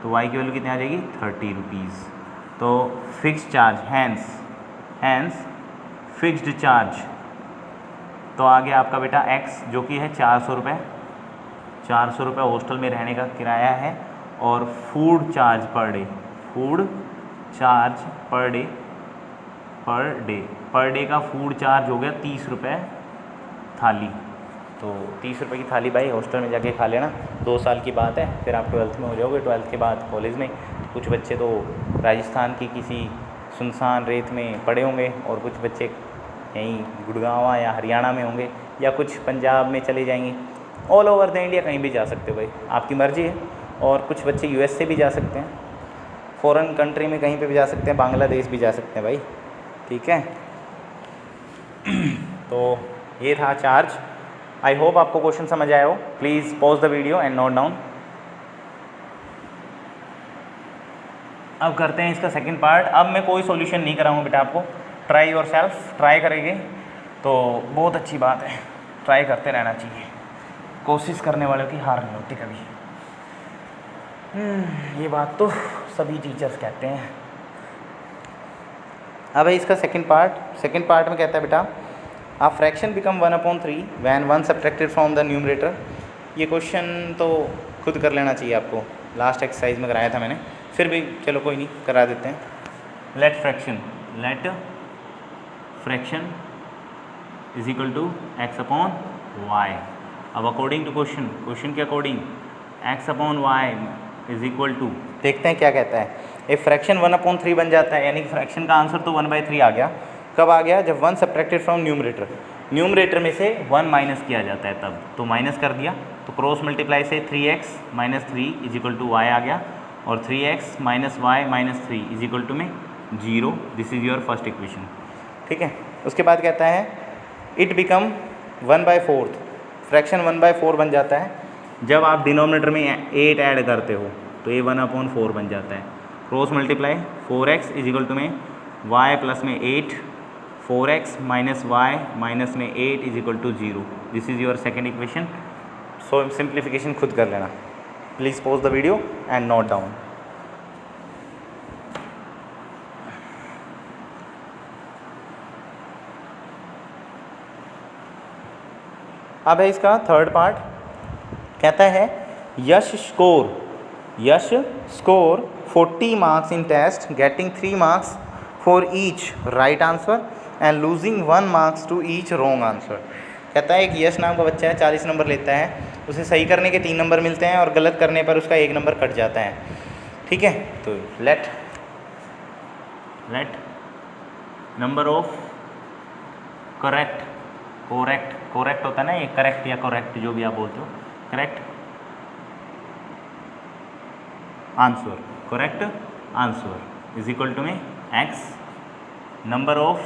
तो y की वैल्यू कितनी आ जाएगी 30 रुपीज़। तो fix charge hence fixed charge, तो आ गया आपका बेटा x जो कि है 400 रुपये, 400 रुपये हॉस्टल में रहने का किराया है, और फूड चार्ज पर डे का फूड चार्ज हो गया 30 रुपये थाली। तो 30 रुपये की थाली भाई हॉस्टल में जाके खा लेना, 2 साल की बात है, फिर आप 12th में हो जाओगे, 12th के बाद कॉलेज में। कुछ बच्चे तो राजस्थान की किसी सुनसान रेत में पड़े होंगे और कुछ बच्चे यहीं गुड़गांव या हरियाणा में होंगे या कुछ पंजाब में चले जाएंगे। ऑल ओवर द इंडिया कहीं भी जा सकते हो भाई, आपकी मर्ज़ी है। और कुछ बच्चे यूएस से भी जा सकते हैं, फॉरेन कंट्री में कहीं पे भी जा सकते हैं, बांग्लादेश भी जा सकते हैं भाई, ठीक है। तो ये था चार्ज। आई होप आपको क्वेश्चन समझ आया हो। Please pause the video and note down. अब करते हैं इसका सेकंड पार्ट। अब मैं कोई सॉल्यूशन नहीं कराऊंगा बेटा आपको, ट्राई योर सेल्फ, ट्राई करेंगे तो बहुत अच्छी बात है, ट्राई करते रहना चाहिए, कोशिश करने वालों की हार नहीं होती कभी। ये बात तो सभी टीचर्स कहते हैं। अब है इसका सेकंड पार्ट में कहता है बेटा a fraction become 1/3 when 1 subtracted from the numerator. ये क्वेश्चन तो खुद कर लेना चाहिए आपको, लास्ट एक्सरसाइज में कराया था मैंने, फिर भी चलो कोई नहीं करा देते हैं। Let fraction is equal to x upon y। अब अकॉर्डिंग टू क्वेश्चन के according x upon y is equal to, देखते हैं क्या कहता है। एक फ्रैक्शन 1/3 बन जाता है, यानी कि फ्रैक्शन का आंसर तो 1/3 आ गया। कब आ गया? जब 1 सब्ट्रैक्टेड फ्रॉम न्यूमरेटर में से 1 माइनस किया जाता है तब, तो माइनस कर दिया, तो क्रॉस मल्टीप्लाई से 3x minus 3 is equal to Y आ गया, और 3x minus Y minus 3 is equal to में 0। This is your first equation. ठीक है, उसके बाद कहता है इट बिकम 1/4, फ्रैक्शन 1/4 बन जाता है जब आप डिनोमिनेटर में 8 ऐड करते हो, तो ये 1/4 बन जाता है। Cross multiply 4x is equal to में y प्लस में 8, 4x माइनस वाई माइनस में 8 is equal to 0। This is your second equation. So simplification खुद कर लेना। Please pause the video and note down. अब है इसका थर्ड पार्ट, कहता है Yash score 40 marks in test getting 3 marks for each right answer and losing 1 marks to each wrong answer. कहता है एक यश नाम का बच्चा है, 40 नंबर लेता है, उसे सही करने के 3 नंबर मिलते हैं और गलत करने पर उसका 1 नंबर कट जाता है। ठीक है, तो लेट नंबर ऑफ करेक्ट होता है ना, ये करेक्ट या करेक्ट जो भी आप बोलते हो, correct answer is equal to में x, number of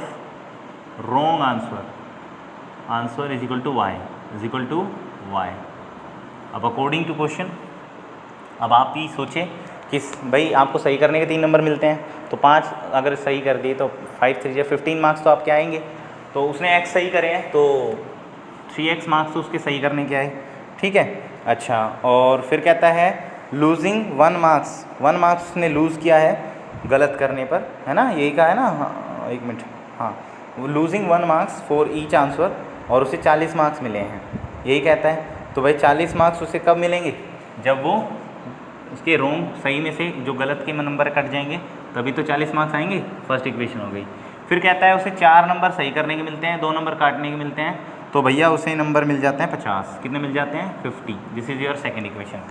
wrong answer is equal to y। अब अकॉर्डिंग टू क्वेश्चन, अब आप ही सोचें कि भाई आपको सही करने के 3 नंबर मिलते हैं, तो 5 अगर सही कर दिए तो 5 3 15 मार्क्स तो आपके आएंगे। तो उसने x सही करे हैं तो 3x मार्क्स तो उसके सही करने के आए। ठीक है, अच्छा, और फिर कहता है लूजिंग 1 मार्क्स उसने लूज़ किया है गलत करने पर, है ना, यही कहा है ना। हाँ, 1 मिनट, हाँ, losing 1 marks for each answer, और उसे 40 मार्क्स मिले हैं, यही कहता है। तो भाई 40 मार्क्स उसे कब मिलेंगे? जब वो उसके रॉन्ग सही में से जो गलत के नंबर कट जाएंगे, तभी तो 40 मार्क्स आएंगे। फर्स्ट इक्वेशन हो गई। फिर कहता है उसे 4 नंबर सही करने के मिलते हैं, 2 नंबर काटने के मिलते हैं, तो भैया उसे नंबर मिल जाते हैं 50। कितने मिल जाते हैं? 50। This is your second equation.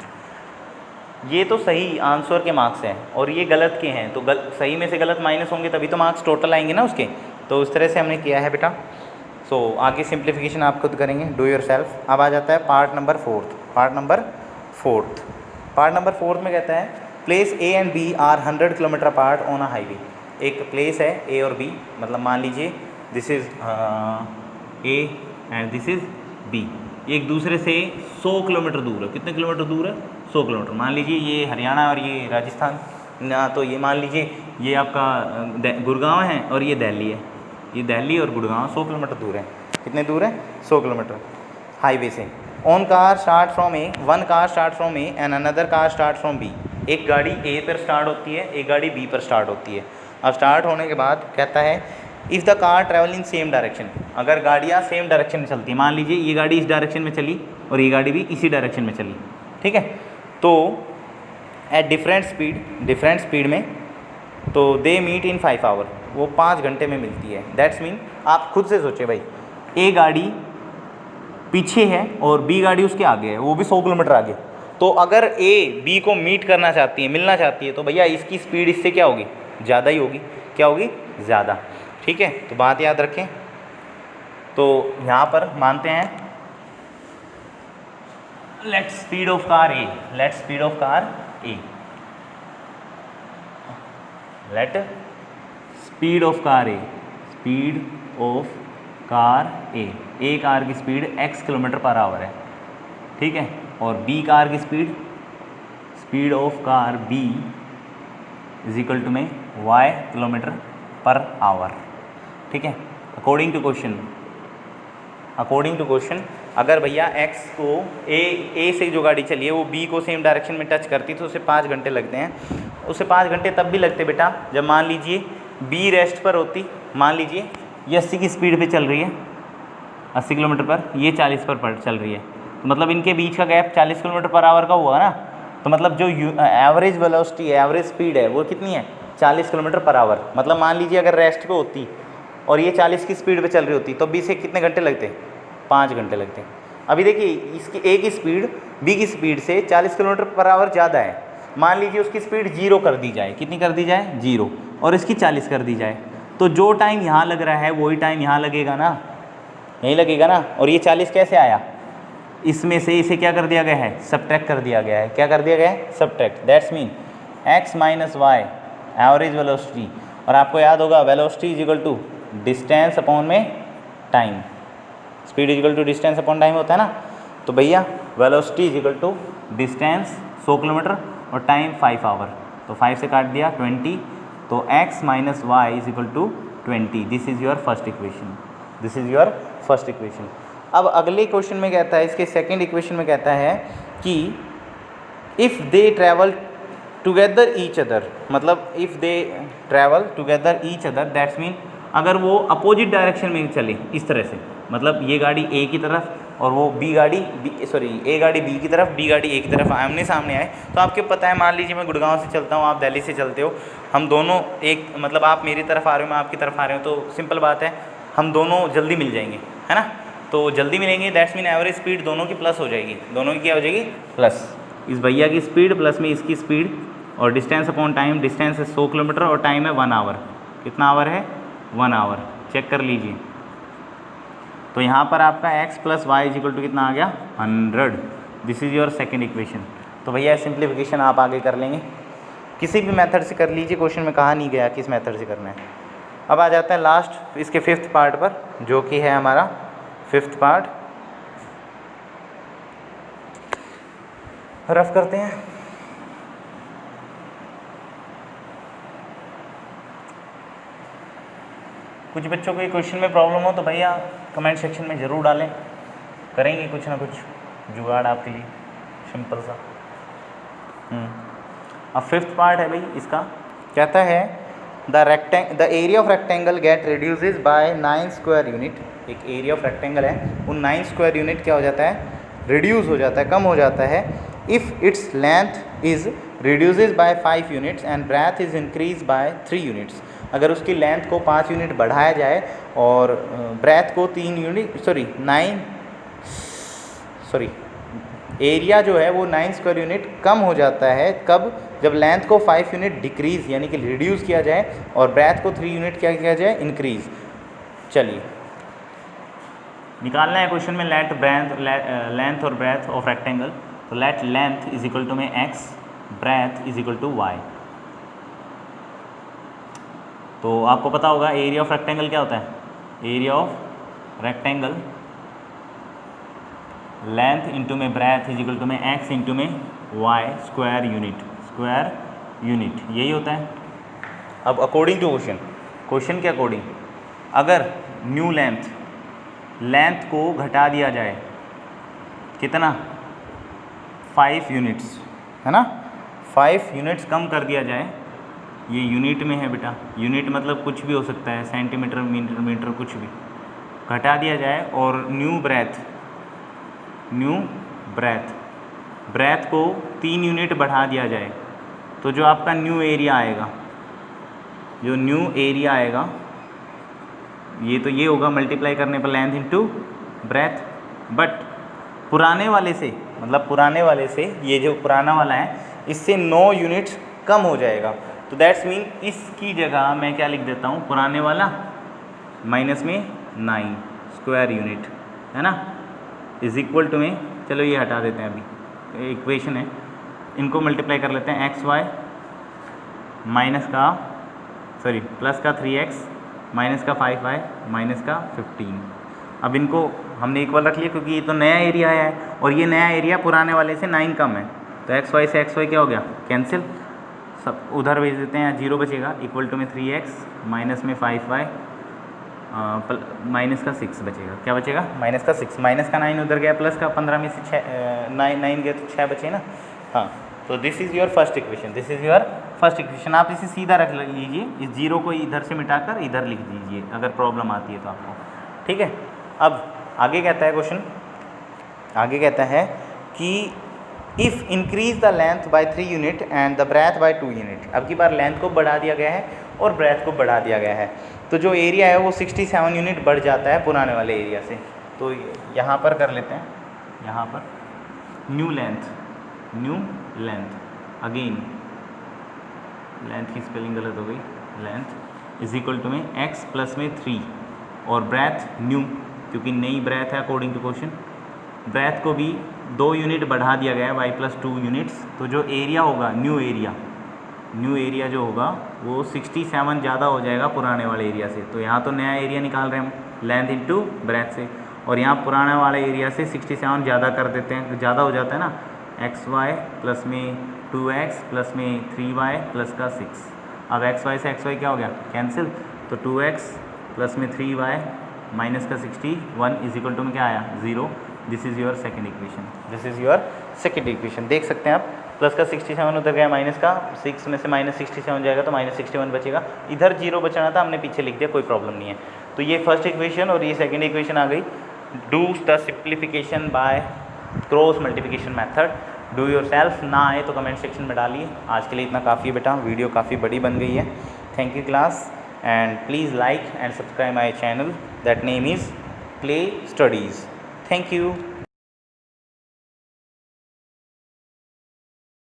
ये तो सही आंसर के मार्क्स हैं और ये गलत के हैं, तो सही में से गलत माइनस होंगे तभी तो मार्क्स टोटल आएंगे ना उसके। तो उस तरह से हमने किया है बेटा। सो आगे सिंप्लीफिकेशन आप खुद करेंगे, डू योर सेल्फ। अब आ जाता है पार्ट नंबर फोर्थ में कहता है place A and B are 100 kilometre apart on a highway. एक प्लेस है ए और बी, मतलब मान लीजिए this is A and this is B, एक दूसरे से 100 किलोमीटर दूर है। कितने किलोमीटर दूर है? 100 किलोमीटर। मान लीजिए ये हरियाणा और ये राजस्थान ना, तो ये मान लीजिए ये आपका गुड़गांव है और ये दिल्ली है। ये दिल्ली और गुड़गांव 100 किलोमीटर दूर है। कितने दूर है? 100 किलोमीटर हाईवे से। On car start from A, 1 car start from A and another car start from B. एक गाड़ी ए पर स्टार्ट होती है, एक गाड़ी बी पर स्टार्ट होती है। अब स्टार्ट होने के बाद कहता है if the car travel in same direction, अगर गाड़ियाँ सेम डायरेक्शन में चलती है, मान लीजिए ये गाड़ी इस डायरेक्शन में चली और ये गाड़ी भी इसी डायरेक्शन में चली, ठीक है, तो एट डिफरेंट स्पीड में, तो दे मीट इन 5 आवर, वो 5 घंटे में मिलती है। दैट्स मीन आप खुद से सोचे भाई, ए गाड़ी पीछे है और बी गाड़ी उसके आगे है, वो भी 100 किलोमीटर आगे। तो अगर ए बी को मीट करना चाहती है, मिलना चाहती है, तो भैया इसकी स्पीड इससे क्या होगी? ज़्यादा ही होगी। क्या होगी? ज़्यादा। ठीक है, तो बात याद रखें। तो यहाँ पर मानते हैं let speed of car A, let speed of car A, let speed of car A, speed of car A car की speed x kilometre per hour है, ठीक है, और बी कार की speed of car B is equal to में y kilometre per hour, ठीक है। According to question अगर भैया x को ए से जो गाड़ी चली है वो b को सेम डायरेक्शन में टच करती तो उसे 5 घंटे लगते हैं। उसे 5 घंटे तब भी लगते बेटा जब मान लीजिए b रेस्ट पर होती, मान लीजिए ये 80 की स्पीड पे चल रही है, 80 किलोमीटर पर, ये 40 पर चल रही है, तो मतलब इनके बीच का गैप 40 किलोमीटर पर आवर का हुआ ना, तो मतलब जो एवरेज वेलोसिटी है, एवरेज स्पीड है, वो कितनी है? 40 किलोमीटर पर आवर। मतलब मान लीजिए अगर रेस्ट पे होती और ये 40 की स्पीड पे चल रही होती तो बी से कितने घंटे लगते? 5 घंटे लगते। अभी देखिए इसकी ए की स्पीड बी की स्पीड से 40 किलोमीटर पर आवर ज़्यादा है। मान लीजिए उसकी स्पीड 0 कर दी जाए, कितनी कर दी जाए 0, और इसकी 40 कर दी जाए, तो जो टाइम यहाँ लग रहा है वही टाइम यहाँ लगेगा ना, यही लगेगा ना। और ये 40 कैसे आया, इसमें से इसे क्या कर दिया गया है, सब्ट्रैक्ट कर दिया गया है। क्या कर दिया गया है, subtract. That's mean x minus Y average velocity, और आपको याद होगा velocity is equal to distance upon में time, speed is equal to distance upon time होता है ना। तो भैया velocity is equal to distance 100 kilometre और टाइम 5 आवर, तो 5 से काट दिया 20, तो x minus Y is equal to 20। This is your first equation, this is your first equation. अब अगले क्वेश्चन में कहता है, इसके सेकंड इक्वेशन में कहता है कि if they travel together each other, मतलब if they travel together each other, that's mean अगर वो अपोजिट डायरेक्शन में चले इस तरह से, मतलब ये गाड़ी ए की तरफ और वो बी गाड़ी ए गाड़ी बी की तरफ, बी गाड़ी ए की तरफ आमने सामने आए, तो आपको पता है, मान लीजिए मैं गुड़गांव से चलता हूँ, आप दिल्ली से चलते हो, हम दोनों एक, मतलब आप मेरी तरफ आ रहे हो, मैं आपकी तरफ आ रहा हूँ, तो सिंपल बात है हम दोनों जल्दी मिल जाएंगे, है ना। तो जल्दी मिलेंगे, दैट्स मीन एवरेज स्पीड दोनों की प्लस हो जाएगी, दोनों की क्या हो जाएगी, प्लस। इस भैया की स्पीड प्लस में इसकी स्पीड, और डिस्टेंस अपॉन टाइम, डिस्टेंस है 100 किलोमीटर और टाइम है 1 आवर। कितना आवर है, 1 आवर, चेक कर लीजिए। तो यहाँ पर आपका x plus y is equal to कितना आ गया, 100। This is your second equation. तो भैया सिंप्लीफिकेशन आप आगे कर लेंगे, किसी भी मेथड से कर लीजिए, क्वेश्चन में कहा नहीं गया किस मेथड से करना है। अब आ जाते हैं लास्ट इसके 5th पार्ट पर, जो कि है हमारा 5th पार्ट। रफ करते हैं। कुछ बच्चों को ये क्वेश्चन में प्रॉब्लम हो तो भैया कमेंट सेक्शन में ज़रूर डालें, करेंगे कुछ ना कुछ जुगाड़ आपके लिए, सिंपल सा। अब 5th पार्ट है भाई इसका, कहता है the area of rectangle get reduces by 9 square unit. एक एरिया ऑफ रेक्टेंगल है, वो 9 स्क्वायर यूनिट क्या हो जाता है, रिड्यूस हो जाता है, कम हो जाता है। If its length is reduces by 5 units and breadth is increase by 3 units. अगर उसकी लेंथ को 5 यूनिट बढ़ाया जाए और ब्रेथ को 3 यूनिट, एरिया जो है वो 9 स्क्वायर यूनिट कम हो जाता है। कब, जब लेंथ को 5 यूनिट डिक्रीज़ यानी कि रिड्यूस किया जाए और ब्रेथ को 3 यूनिट क्या किया जाए, इंक्रीज़। चलिए निकालना है क्वेश्चन में लेंथ और ब्रेथ ऑफ रेक्टेंगल। तो let length is equal to में x, breadth is equal to y। तो आपको पता होगा एरिया ऑफ रेक्टेंगल क्या होता है, area of rectangle length into में ब्रेथ इज इक्वल टू में x इंटू में y स्क्वायर यूनिट, यही होता है। अब अकॉर्डिंग टू क्वेश्चन के अकॉर्डिंग, अगर न्यू लेंथ को घटा दिया जाए, कितना, 5 यूनिट्स, है ना, 5 यूनिट्स कम कर दिया जाए। ये यूनिट में है बेटा, यूनिट मतलब कुछ भी हो सकता है, सेंटीमीटर, मीटर, कुछ भी घटा दिया जाए। और न्यू ब्रेथ को 3 यूनिट बढ़ा दिया जाए, तो जो आपका न्यू एरिया आएगा, ये तो ये होगा मल्टीप्लाई करने पर लेंथ इंटू ब्रेथ। बट पुराने वाले से ये जो पुराना वाला है, इससे 9 यूनिट्स कम हो जाएगा। तो दैट्स मीन इसकी जगह मैं क्या लिख देता हूँ, पुराने वाला माइनस में 9 स्क्वायर यूनिट, है ना, इज इक्वल टू में, चलो ये हटा देते हैं, अभी इक्वेशन है, इनको मल्टीप्लाई कर लेते हैं। xy प्लस का 3x माइनस का 5y माइनस का 15। अब इनको हमने इक्वल रख लिया क्योंकि ये तो नया एरिया है और ये नया एरिया पुराने वाले से 9 कम है। तो xy से xy क्या हो गया, कैंसिल, सब उधर भेज देते हैं, 0 बचेगा, इक्वल टू में 3x माइनस में 5y माइनस का 6 बचेगा। क्या बचेगा, माइनस का 6, माइनस का 9 उधर गया, प्लस का 15 में से 9 गया तो 6 बचे ना। हाँ, तो this is your first equation, आप इसे सीधा रख लीजिए, इस 0 को इधर से मिटाकर इधर लिख दीजिए अगर प्रॉब्लम आती है तो आपको, ठीक है। अब आगे कहता है क्वेश्चन, आगे कहता है कि if increase the length by 3 unit and the breadth by 2 unit. अब की बार लेंथ को बढ़ा दिया गया है और ब्रेथ को बढ़ा दिया गया है, तो जो एरिया है वो 67 यूनिट बढ़ जाता है पुराने वाले एरिया से। तो यहाँ पर कर लेते हैं, यहाँ पर न्यू लेंथ अगेन लेंथ की स्पेलिंग गलत हो गई, लेंथ इज इक्वल टू में x प्लस में 3 और ब्रेथ न्यू, क्योंकि नई ब्रेथ है अकॉर्डिंग टू क्वेश्चन, ब्रेथ को भी 2 यूनिट बढ़ा दिया गया है y प्लस 2 यूनिट्स। तो जो एरिया होगा न्यू एरिया जो होगा वो 67 ज़्यादा हो जाएगा पुराने वाले एरिया से। तो यहाँ तो नया एरिया निकाल रहे हैं हम लेंथ इंटू ब्रेथ से, और यहाँ पुराने वाले एरिया से 67 ज़्यादा कर देते हैं, ज़्यादा हो जाता है ना, xy प्लस में 2x प्लस में 3y प्लस का 6। अब xy से xy क्या हो गया, कैंसिल, तो 2x प्लस में 3y माइनस का 61 इज इक्वल टू में क्या आया, 0। This is your second equation. देख सकते हैं आप, प्लस का 67 उधर गया, माइनस का 6 में से माइनस 67 जाएगा तो माइनस 61 बचेगा, इधर 0 बचना था, हमने पीछे लिख दिया, कोई प्रॉब्लम नहीं है। तो ये फर्स्ट इक्वेशन और ये सेकेंड इक्वेशन आ गई। Do the simplification by cross multiplication method, do your self. ना आए तो कमेंट सेक्शन में डालिए। आज के लिए इतना काफ़ी है बेटा, वीडियो काफ़ी बड़ी बन गई है। Thank you class, and please like and subscribe my channel, that name is play studies. Thank you.